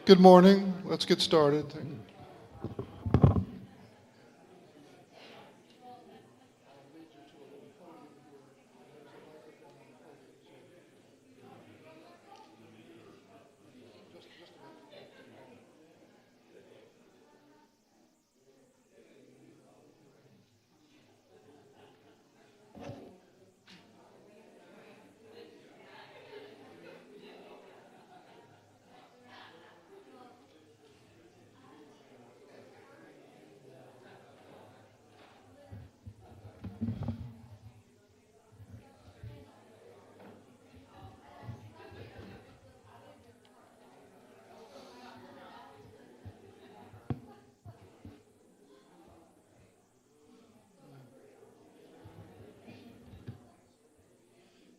Good morning. Let's get started.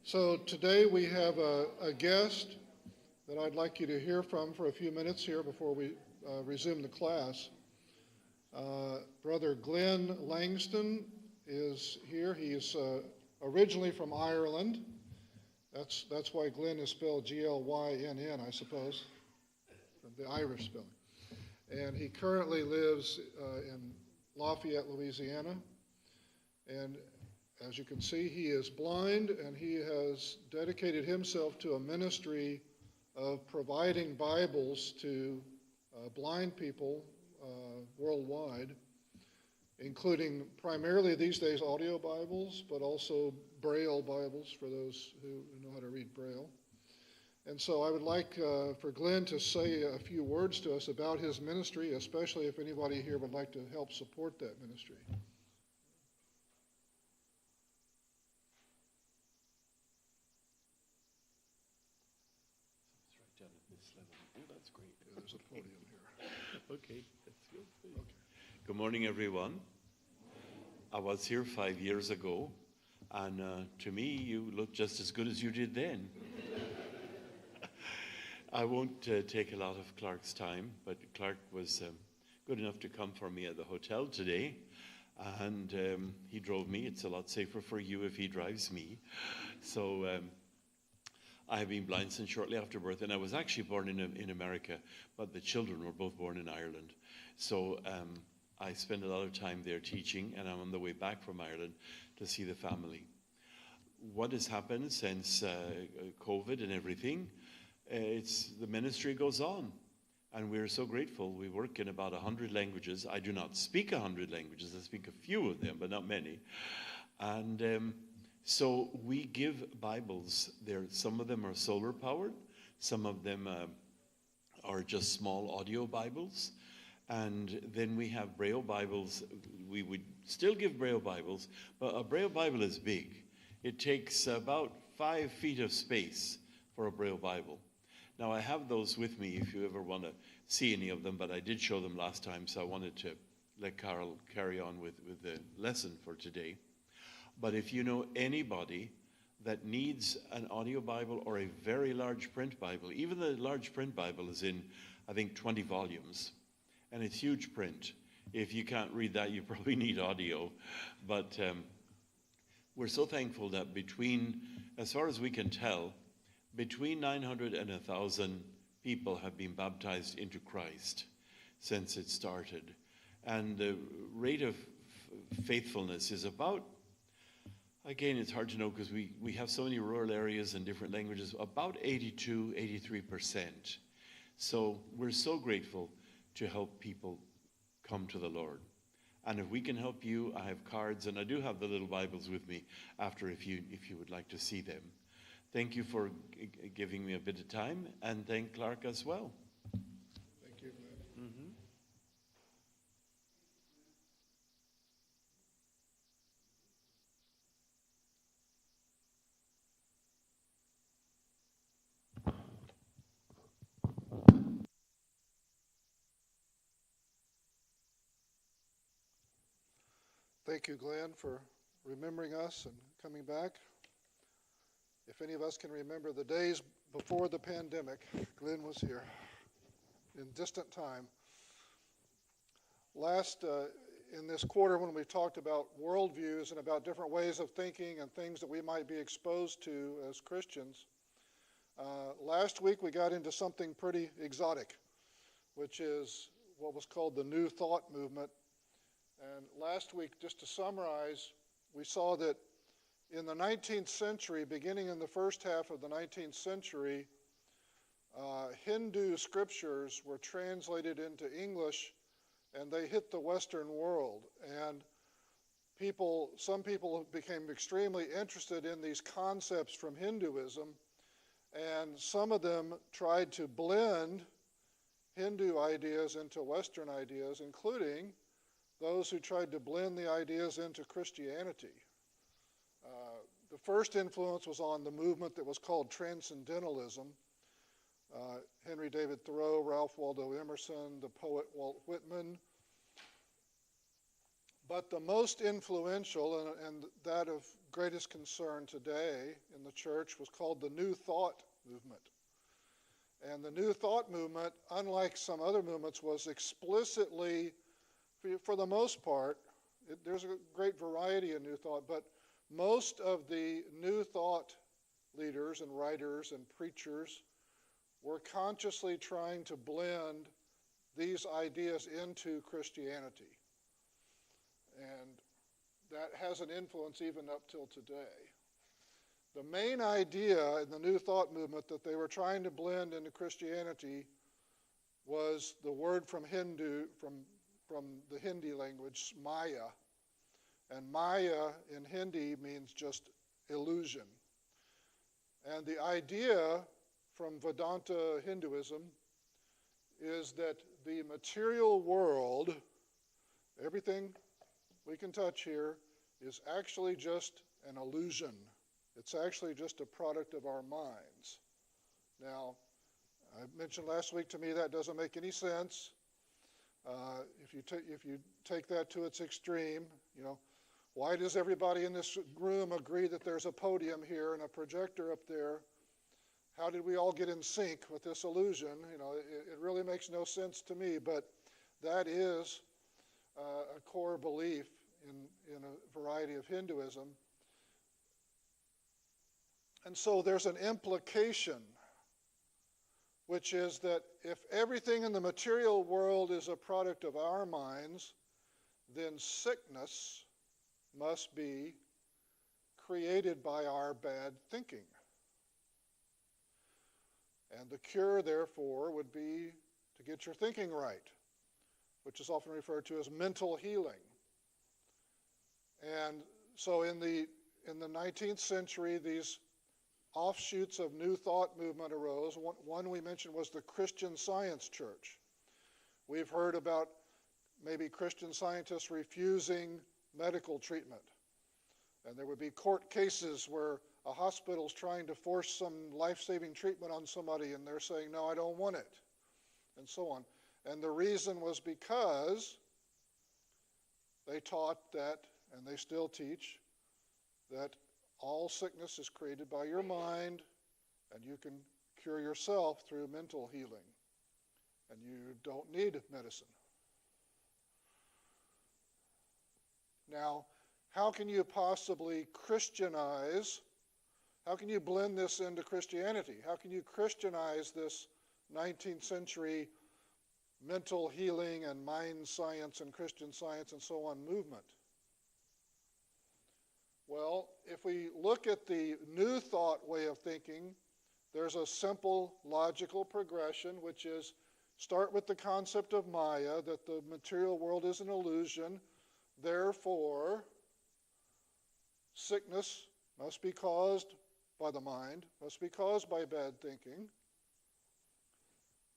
So today we have a guest that I'd like you to hear from for a few minutes here before we resume the class. Brother Glenn Langston is here. He is originally from Ireland. That's why Glenn is spelled Glynn, I suppose, from the Irish spelling. And he currently lives in Lafayette, Louisiana. And as you can see, he is blind, and he has dedicated himself to a ministry of providing Bibles to blind people worldwide, including primarily these days audio Bibles, but also Braille Bibles for those who know how to read Braille. And so I would like for Glenn to say a few words to us about his ministry, especially if anybody here would like to help support that ministry. That's great. There's a podium here. Okay, that's good. Okay. Good morning, everyone. I was here 5 years ago, and to me, you look just as good as you did then. I won't take a lot of Clark's time, but Clark was good enough to come for me at the hotel today, and he drove me. It's a lot safer for you if he drives me. So I have been blind since shortly after birth, and I was actually born in America, but the children were both born in Ireland. So I spend a lot of time there teaching, and I'm on the way back from Ireland to see the family. What has happened since COVID and everything, the ministry goes on, and we're so grateful. We work in about 100 languages. I do not speak 100 languages. I speak a few of them, but not many. And so we give Bibles there. Some of them are solar powered. Some of them are just small audio Bibles. And then we have Braille Bibles. We would still give Braille Bibles, but a Braille Bible is big. It takes about 5 feet of space for a Braille Bible. Now I have those with me if you ever want to see any of them, but I did show them last time, so I wanted to let Carol carry on with the lesson for today. But if you know anybody that needs an audio Bible or a very large print Bible, even the large print Bible is in, I think, 20 volumes, and it's huge print. If you can't read that, you probably need audio. But we're so thankful that as far as we can tell, between 900 and 1,000 people have been baptized into Christ since it started. And the rate of faithfulness is about, again, it's hard to know because we have so many rural areas and different languages, about 82, 83%. So we're so grateful to help people come to the Lord. And if we can help you, I have cards, and I do have the little Bibles with me after if you would like to see them. Thank you for giving me a bit of time, and thank Clark as well. Thank you. Mm-hmm. Thank you, Glenn, for remembering us and coming back. If any of us can remember the days before the pandemic, Glenn was here in distant time. Last, in this quarter, when we talked about worldviews and about different ways of thinking and things that we might be exposed to as Christians, last week we got into something pretty exotic. which is what was called the New Thought movement. And last week, just to summarize, we saw that in the 19th century, beginning in the first half of the 19th century, Hindu scriptures were translated into English, and they hit the Western world. And some people became extremely interested in these concepts from Hinduism, and some of them tried to blend Hindu ideas into Western ideas, including those who tried to blend the ideas into Christianity. The first influence was on the movement that was called Transcendentalism. Henry David Thoreau, Ralph Waldo Emerson, the poet Walt Whitman. But the most influential, and that of greatest concern today in the church, was called the New Thought movement. And the New Thought movement, unlike some other movements, was explicitly, for the most part, there's a great variety of New Thought, but most of the New Thought leaders and writers and preachers were consciously trying to blend these ideas into Christianity. And that has an influence even up till today. The main idea in the New Thought movement that they were trying to blend into Christianity was the word from the Hindi language, Maya. And Maya in Hindi means just illusion. And the idea from Vedanta Hinduism is that the material world, everything we can touch here, is actually just an illusion. It's actually just a product of our minds. Now, I mentioned last week, to me that doesn't make any sense. If you take that to its extreme, why does everybody in this room agree that there's a podium here and a projector up there? How did we all get in sync with this illusion? It really makes no sense to me, but that is a core belief in a variety of Hinduism. And so there's an implication, which is that if everything in the material world is a product of our minds, then sickness must be created by our bad thinking. And the cure, therefore, would be to get your thinking right, which is often referred to as mental healing. And so in the 19th century, these offshoots of New Thought movement arose. One we mentioned was the Christian Science Church. We've heard about maybe Christian scientists refusing medical treatment. And there would be court cases where a hospital's trying to force some life-saving treatment on somebody and they're saying, no, I don't want it, and so on. And the reason was because they taught that, and they still teach, that all sickness is created by your mind, and you can cure yourself through mental healing, and you don't need medicine. Now, how can you possibly Christianize? How can you blend this into Christianity? How can you Christianize this 19th century mental healing and mind science and Christian science and so on movement? Well, if we look at the New Thought way of thinking, there's a simple logical progression, which is start with the concept of Maya, that the material world is an illusion. Therefore, sickness must be caused by the mind, must be caused by bad thinking.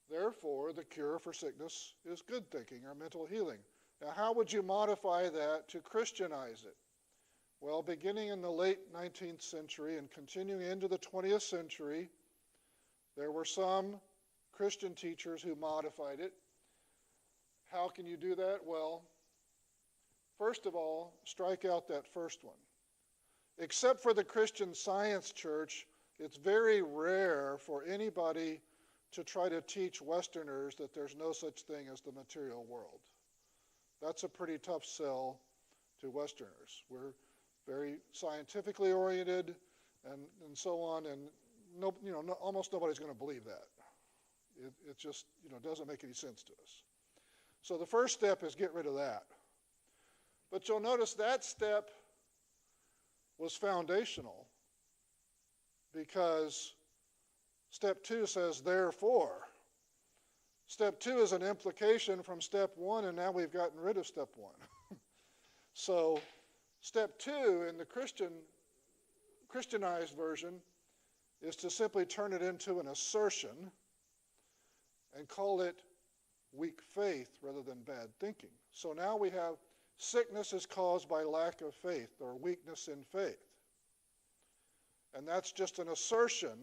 Therefore, the cure for sickness is good thinking or mental healing. Now, how would you modify that to Christianize it? Well, beginning in the late 19th century and continuing into the 20th century, there were some Christian teachers who modified it. How can you do that? Well, first of all, strike out that first one. Except for the Christian Science Church, it's very rare for anybody to try to teach Westerners that there's no such thing as the material world. That's a pretty tough sell to Westerners. We're very scientifically oriented and so on, and almost nobody's going to believe that. It just, doesn't make any sense to us. So the first step is get rid of that. But you'll notice that step was foundational because step 2 says, therefore. Step 2 is an implication from step 1, and now we've gotten rid of step 1. So step 2 in the Christianized version is to simply turn it into an assertion and call it weak faith rather than bad thinking. So now we have sickness is caused by lack of faith or weakness in faith. And that's just an assertion.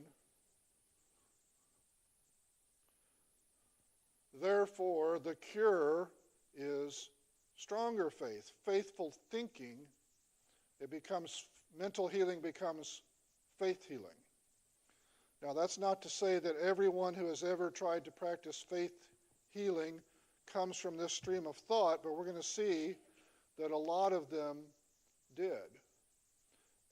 Therefore, the cure is stronger faith, faithful thinking. Mental healing becomes faith healing. Now, that's not to say that everyone who has ever tried to practice faith healing comes from this stream of thought, but we're going to see that a lot of them did.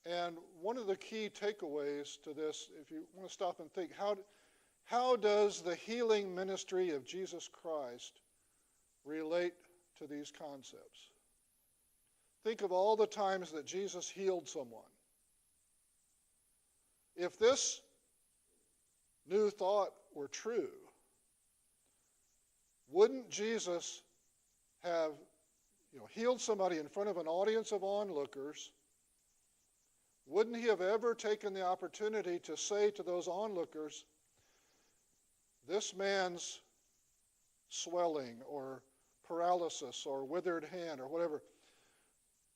And one of the key takeaways to this, if you want to stop and think, how does the healing ministry of Jesus Christ relate to these concepts? Think of all the times that Jesus healed someone. If this new thought were true, wouldn't Jesus have healed somebody in front of an audience of onlookers? Wouldn't he have ever taken the opportunity to say to those onlookers, this man's swelling or paralysis or withered hand or whatever,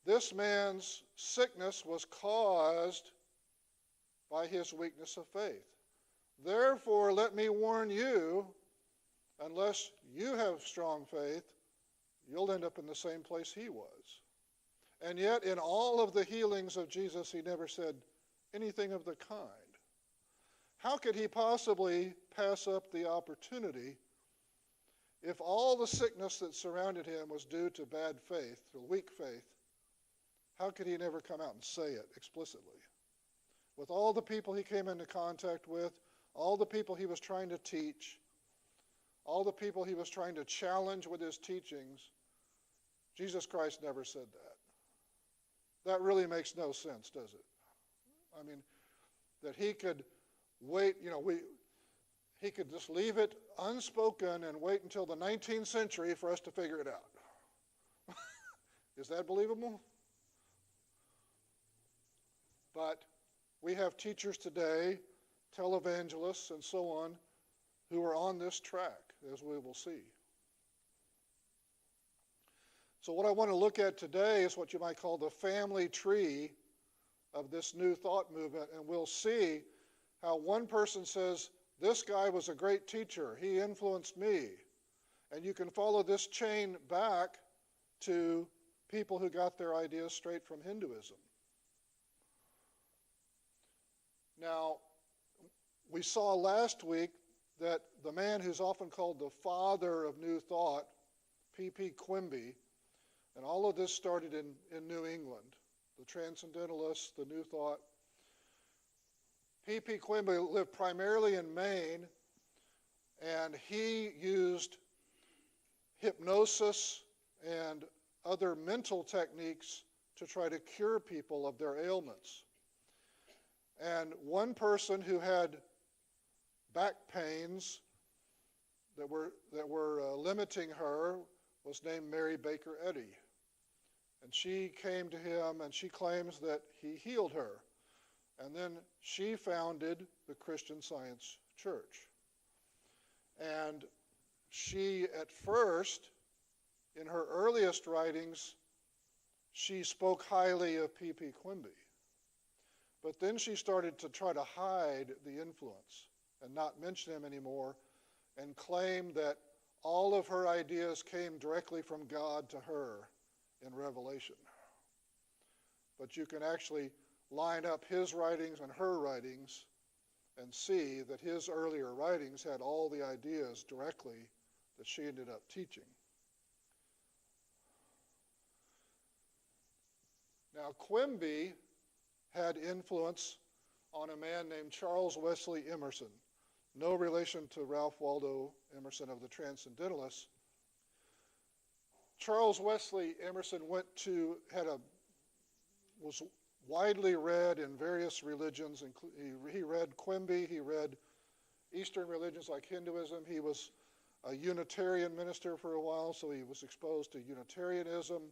this man's sickness was caused by his weakness of faith. Therefore, let me warn you, unless you have strong faith, you'll end up in the same place he was. And yet, in all of the healings of Jesus, he never said anything of the kind. How could he possibly pass up the opportunity if all the sickness that surrounded him was due to bad faith, or weak faith? How could he never come out and say it explicitly? With all the people he came into contact with, all the people he was trying to teach, all the people he was trying to challenge with his teachings, Jesus Christ never said that. That really makes no sense, does it? I mean, that he could wait, he could just leave it unspoken and wait until the 19th century for us to figure it out. Is that believable? But we have teachers today, televangelists and so on, who are on this track, as we will see. So what I want to look at today is what you might call the family tree of this new thought movement, and we'll see how one person says, this guy was a great teacher, he influenced me. And you can follow this chain back to people who got their ideas straight from Hinduism. Now, we saw last week that the man who's often called the father of New Thought, P.P. Quimby, and all of this started in New England, the Transcendentalists, the New Thought. P.P. Quimby lived primarily in Maine, and he used hypnosis and other mental techniques to try to cure people of their ailments. And one person who had back pains that were limiting her was named Mary Baker Eddy. And she came to him and she claims that he healed her. And then she founded the Christian Science Church. And she, at first, in her earliest writings, she spoke highly of P.P. Quimby. But then she started to try to hide the influence and not mention him anymore and claim that all of her ideas came directly from God to her in Revelation. But you can actually line up his writings and her writings and see that his earlier writings had all the ideas directly that she ended up teaching. Now, Quimby had influence on a man named Charles Wesley Emerson. no relation to Ralph Waldo Emerson of the Transcendentalists. Charles Wesley Emerson was widely read in various religions. He read Quimby, he read Eastern religions like Hinduism. He was a Unitarian minister for a while, so he was exposed to Unitarianism,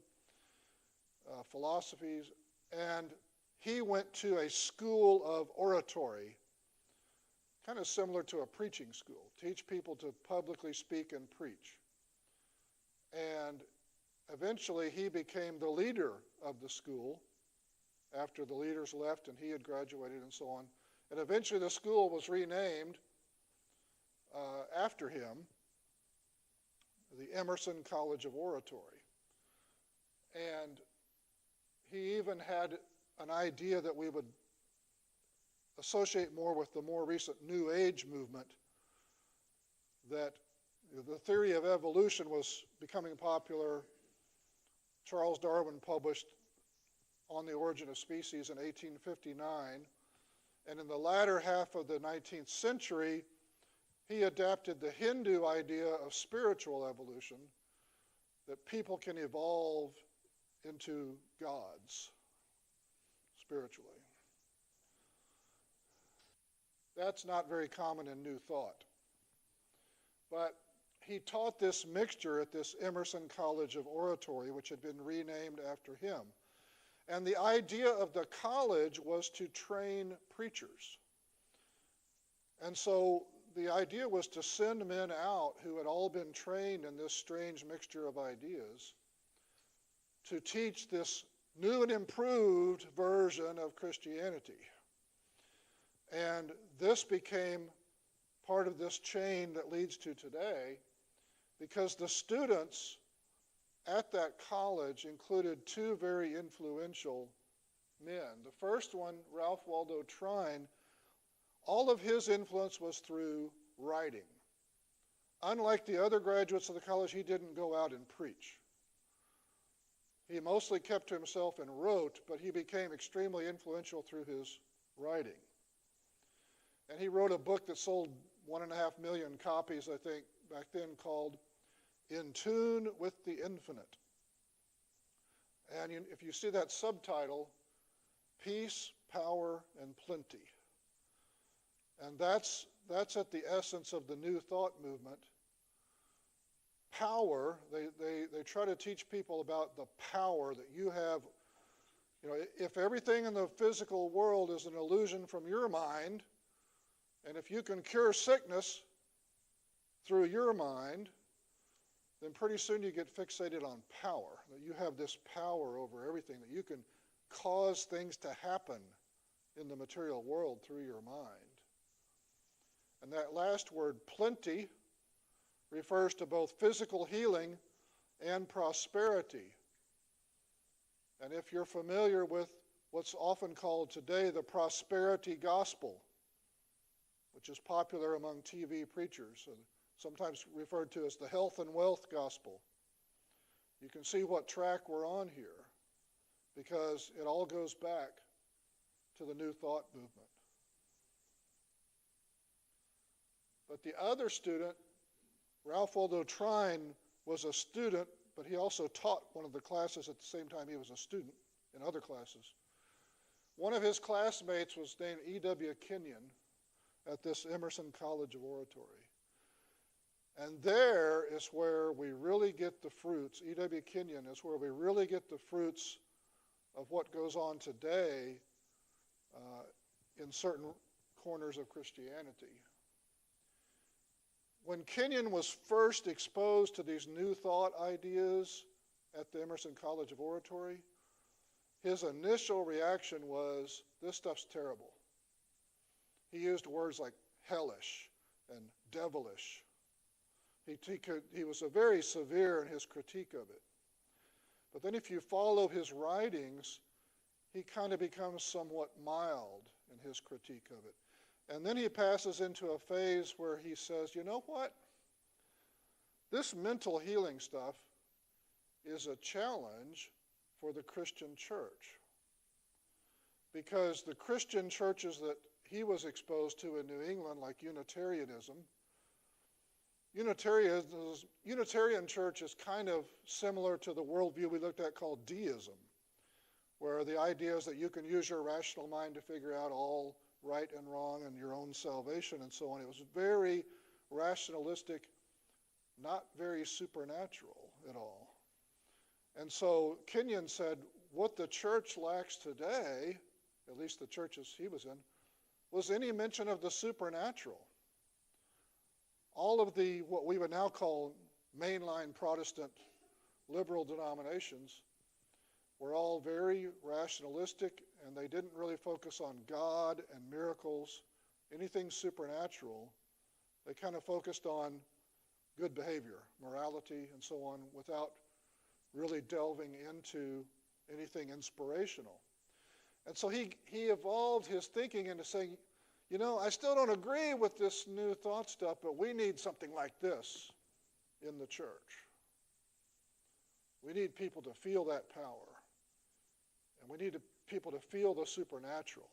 philosophies, and he went to a school of oratory, kind of similar to a preaching school, teach people to publicly speak and preach. And eventually he became the leader of the school after the leaders left and he had graduated and so on. And eventually the school was renamed after him, the Emerson College of Oratory. And he even had an idea that we would associate more with the more recent New Age movement, that the theory of evolution was becoming popular. Charles Darwin published On the Origin of Species in 1859, and in the latter half of the 19th century, he adapted the Hindu idea of spiritual evolution, that people can evolve into gods spiritually. That's not very common in New Thought. But he taught this mixture at this Emerson College of Oratory, which had been renamed after him. And the idea of the college was to train preachers. And so the idea was to send men out who had all been trained in this strange mixture of ideas to teach this new and improved version of Christianity. And this became part of this chain that leads to today, because the students at that college included two very influential men. The first one, Ralph Waldo Trine, all of his influence was through writing. Unlike the other graduates of the college, he didn't go out and preach. He mostly kept to himself and wrote, but he became extremely influential through his writing. And he wrote a book that sold 1.5 million copies, I think, back then, called In Tune with the Infinite. And if you see that subtitle, Peace, Power, and Plenty. And that's at the essence of the New Thought movement. Power, they try to teach people about the power that you have. You know, if everything in the physical world is an illusion from your mind, and if you can cure sickness through your mind, then pretty soon you get fixated on power, that you have this power over everything, that you can cause things to happen in the material world through your mind. And that last word, plenty, refers to both physical healing and prosperity. And if you're familiar with what's often called today the prosperity gospel, which is popular among TV preachers, and sometimes referred to as the health and wealth gospel, you can see what track we're on here, because it all goes back to the New Thought movement. But the other student, Ralph Waldo Trine, was a student, but he also taught one of the classes at the same time he was a student in other classes. One of his classmates was named E.W. Kenyon at this Emerson College of Oratory. And there is where we really get the fruits. E.W. Kenyon is where we really get the fruits of what goes on today in certain corners of Christianity. When Kenyon was first exposed to these New Thought ideas at the Emerson College of Oratory, his initial reaction was, this stuff's terrible. He used words like hellish and devilish. He was very severe in his critique of it. But then if you follow his writings, he kind of becomes somewhat mild in his critique of it. And then he passes into a phase where he says, you know what? This mental healing stuff is a challenge for the Christian church. Because the Christian churches that he was exposed to in New England, like Unitarianism. Unitarian church is kind of similar to the worldview we looked at called deism, where the idea is that you can use your rational mind to figure out all right and wrong and your own salvation and so on. It was very rationalistic, not very supernatural at all. And so Kenyon said, what the church lacks today, at least the churches he was in, was any mention of the supernatural. All of the, what we would now call mainline Protestant liberal denominations, were all very rationalistic, and they didn't really focus on God and miracles, anything supernatural. They kind of focused on good behavior, morality, and so on, without really delving into anything inspirational. And so he evolved his thinking into saying, you know, I still don't agree with this new thought stuff, but we need something like this in the church. We need people to feel that power. And we need people to feel the supernatural.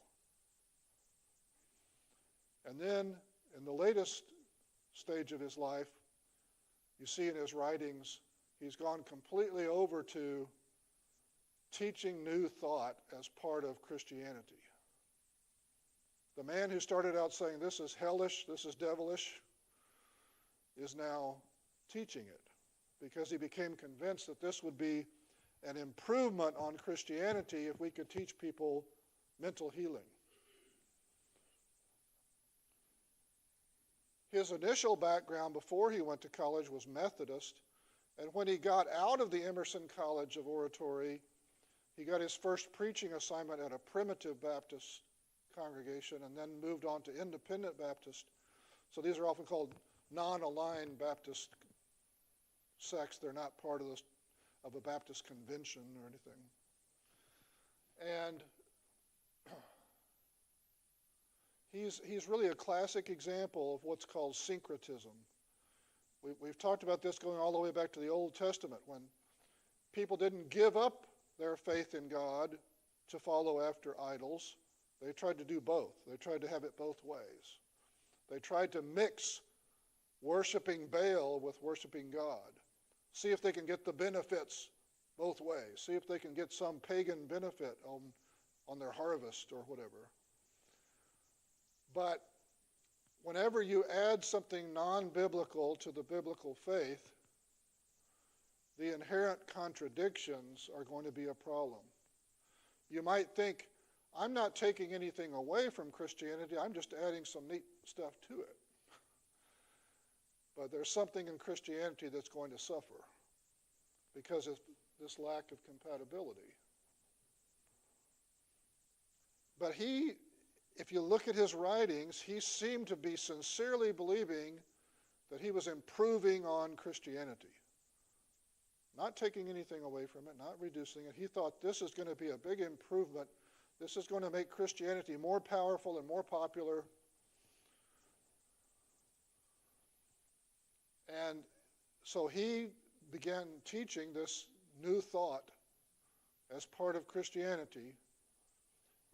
And then, in the latest stage of his life, you see in his writings, he's gone completely over to teaching new thought as part of Christianity. The man who started out saying this is hellish, this is devilish, is now teaching it because he became convinced that this would be an improvement on Christianity if we could teach people mental healing. His initial background before he went to college was Methodist, and when he got out of the Emerson College of Oratory, he got his first preaching assignment at a primitive Baptist congregation and then moved on to independent Baptist. So these are often called non-aligned Baptist sects. They're not part of a Baptist convention or anything. And he's really a classic example of what's called syncretism. We've talked about this going all the way back to the Old Testament, when people didn't give up their faith in God to follow after idols. They tried to do both. They tried to have it both ways. They tried to mix worshiping Baal with worshiping God. See if they can get the benefits both ways. See if they can get some pagan benefit on their harvest or whatever. But whenever you add something non-biblical to the biblical faith, the inherent contradictions are going to be a problem. You might think, I'm not taking anything away from Christianity, I'm just adding some neat stuff to it. But there's something in Christianity that's going to suffer because of this lack of compatibility. But if you look at his writings, he seemed to be sincerely believing that he was improving on Christianity. Not taking anything away from it, not reducing it. He thought this is going to be a big improvement. This is going to make Christianity more powerful and more popular. And so he began teaching this new thought as part of Christianity.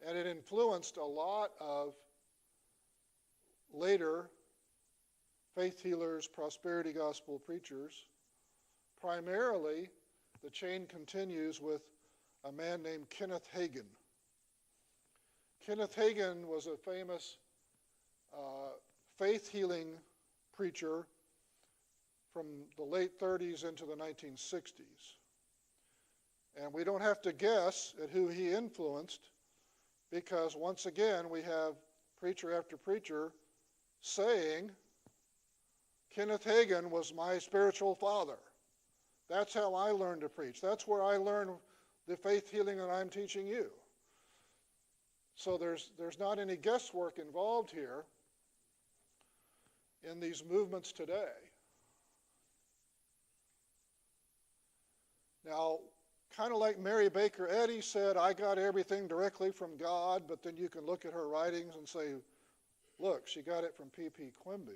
And it influenced a lot of later faith healers, prosperity gospel preachers. Primarily, the chain continues with a man named Kenneth Hagin. Kenneth Hagin was a famous faith healing preacher from the late 30s into the 1960s. And we don't have to guess at who he influenced, because once again we have preacher after preacher saying, Kenneth Hagin was my spiritual father. That's how I learned to preach. That's where I learned the faith healing that I'm teaching you. So there's not any guesswork involved here in these movements today. Now, kind of like Mary Baker Eddy said, I got everything directly from God, but then you can look at her writings and say, look, she got it from P.P. Quimby,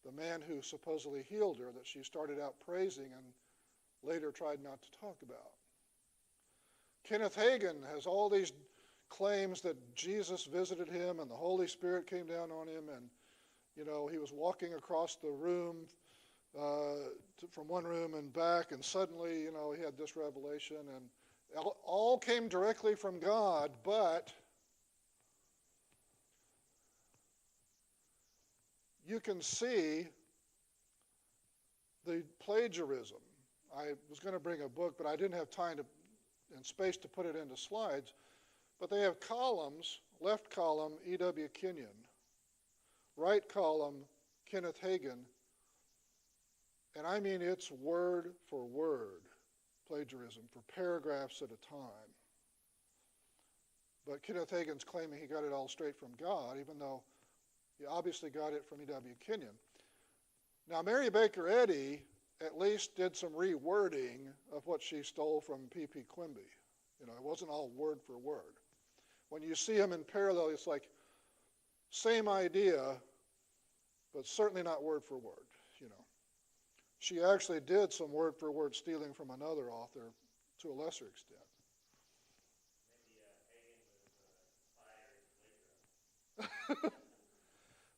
the man who supposedly healed her, that she started out praising and later tried not to talk about. Kenneth Hagin has all these claims that Jesus visited him and the Holy Spirit came down on him, and he was walking across the room from one room and back, and suddenly he had this revelation, and all came directly from God, but you can see the plagiarism. I was going to bring a book, but I didn't have time and space to put it into slides. But they have columns, left column, E.W. Kenyon, right column, Kenneth Hagin, and I mean it's word for word plagiarism for paragraphs at a time. But Kenneth Hagin's claiming he got it all straight from God, even though he obviously got it from E.W. Kenyon. Now, Mary Baker Eddy at least did some rewording of what she stole from P.P. Quimby. It wasn't all word for word. When you see them in parallel, it's like same idea, but certainly not word for word. She actually did some word for word stealing from another author to a lesser extent.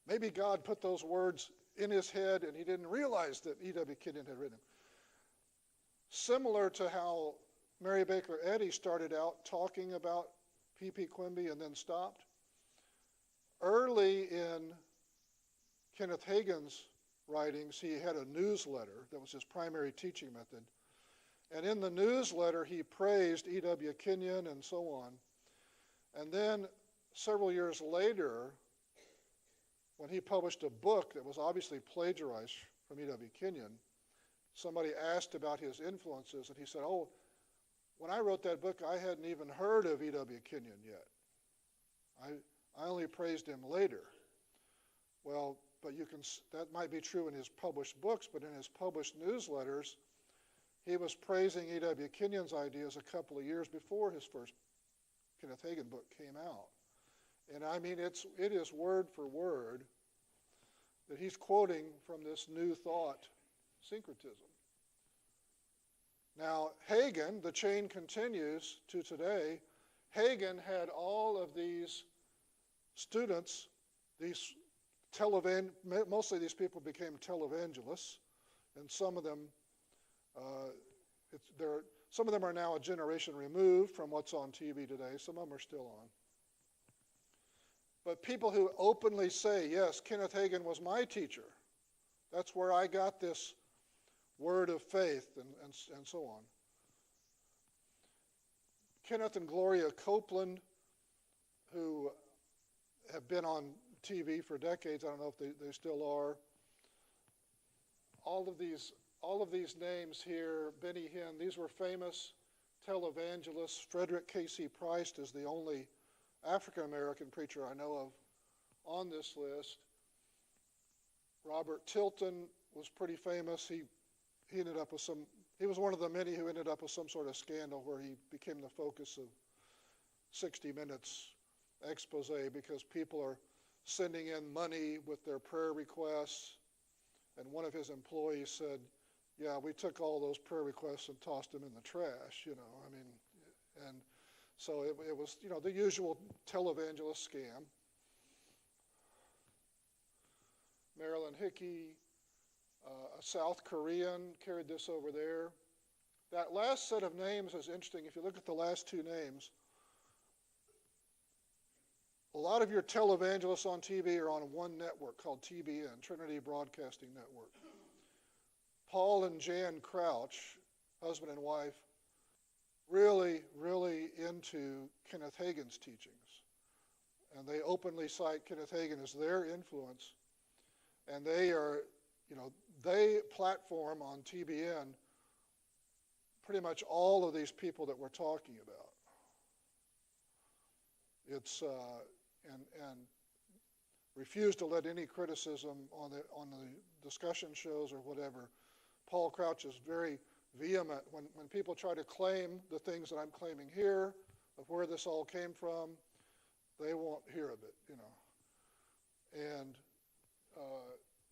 Maybe God put those words in his head and he didn't realize that E.W. Kenyon had written them. Similar to how Mary Baker Eddy started out talking about P.P. Quimby and then stopped. Early in Kenneth Hagin's writings, he had a newsletter that was his primary teaching method. And in the newsletter, he praised E.W. Kenyon and so on. And then several years later, when he published a book that was obviously plagiarized from E.W. Kenyon, somebody asked about his influences, and he said, oh, when I wrote that book, I hadn't even heard of E.W. Kenyon yet. I only praised him later. Well, but that might be true in his published books, but in his published newsletters, he was praising E.W. Kenyon's ideas a couple of years before his first Kenneth Hagin book came out. And I mean, it is word for word that he's quoting from this New Thought syncretism. Now, Hagin, the chain continues to today. Hagin had all of these students, mostly these people became televangelists, and some of them are now a generation removed from what's on TV today. Some of them are still on. But people who openly say, yes, Kenneth Hagin was my teacher. That's where I got this word of faith and so on. Kenneth and Gloria Copeland, who have been on TV for decades, I don't know if they still are. All of these names here, Benny Hinn, these were famous televangelists. Frederick K.C. Price is the only African-American preacher I know of on this list. Robert Tilton was pretty famous. He ended up with he was one of the many who ended up with some sort of scandal where he became the focus of 60 Minutes expose because people are sending in money with their prayer requests. And one of his employees said, yeah, we took all those prayer requests and tossed them in the trash, and so it was, the usual televangelist scam. Marilyn Hickey, a South Korean, carried this over there. That last set of names is interesting. If you look at the last two names, a lot of your televangelists on TV are on one network called TBN, Trinity Broadcasting Network. Paul and Jan Crouch, husband and wife, really, really into Kenneth Hagin's teachings. And they openly cite Kenneth Hagin as their influence. And they are, they platform on TBN pretty much all of these people that we're talking about. It's, and refuse to let any criticism on the discussion shows or whatever. Paul Crouch is very vehement when people try to claim the things that I'm claiming here, of where this all came from, they won't hear of it, And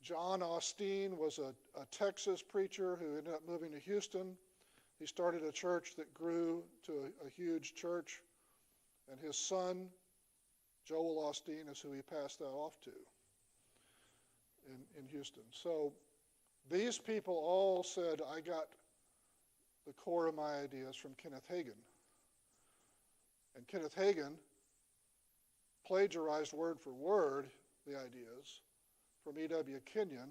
John Osteen was a Texas preacher who ended up moving to Houston. He started a church that grew to a huge church and his son, Joel Osteen, is who he passed that off to in Houston. So these people all said, I got the core of my ideas from Kenneth Hagin. And Kenneth Hagin plagiarized word for word the ideas from E.W. Kenyon,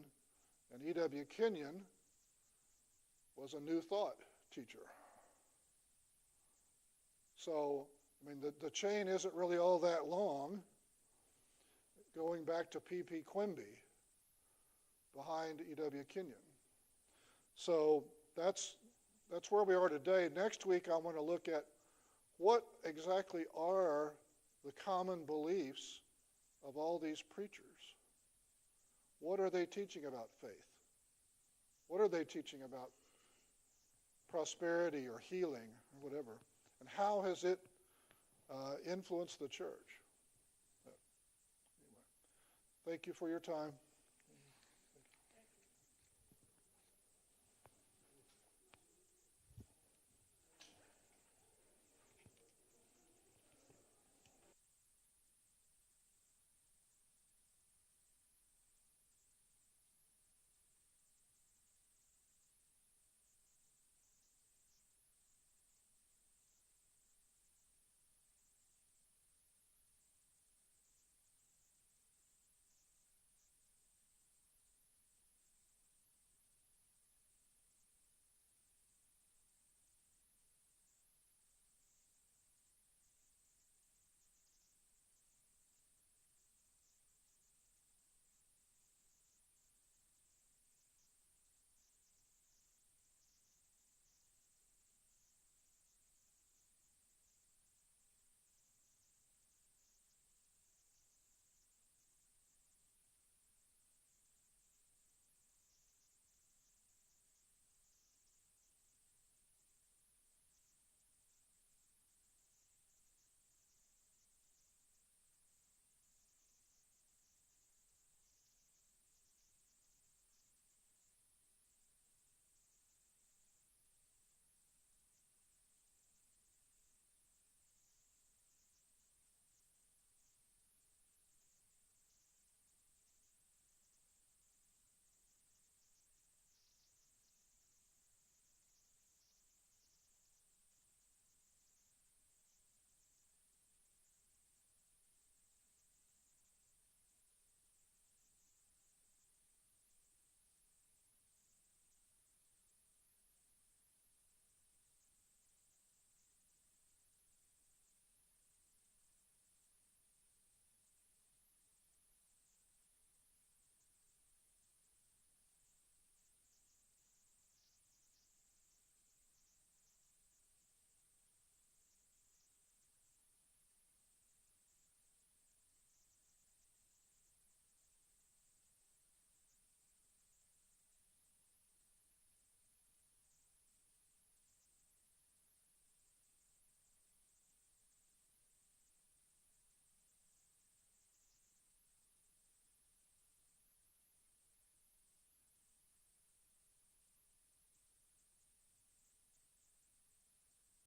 and E.W. Kenyon was a New Thought teacher. So, I mean, the chain isn't really all that long, going back to P.P. Quimby behind E.W. Kenyon. So that's where we are today. Next week, I want to look at what exactly are the common beliefs of all these preachers. What are they teaching about faith? What are they teaching about prosperity or healing or whatever? And how has it influenced the church? Anyway, thank you for your time.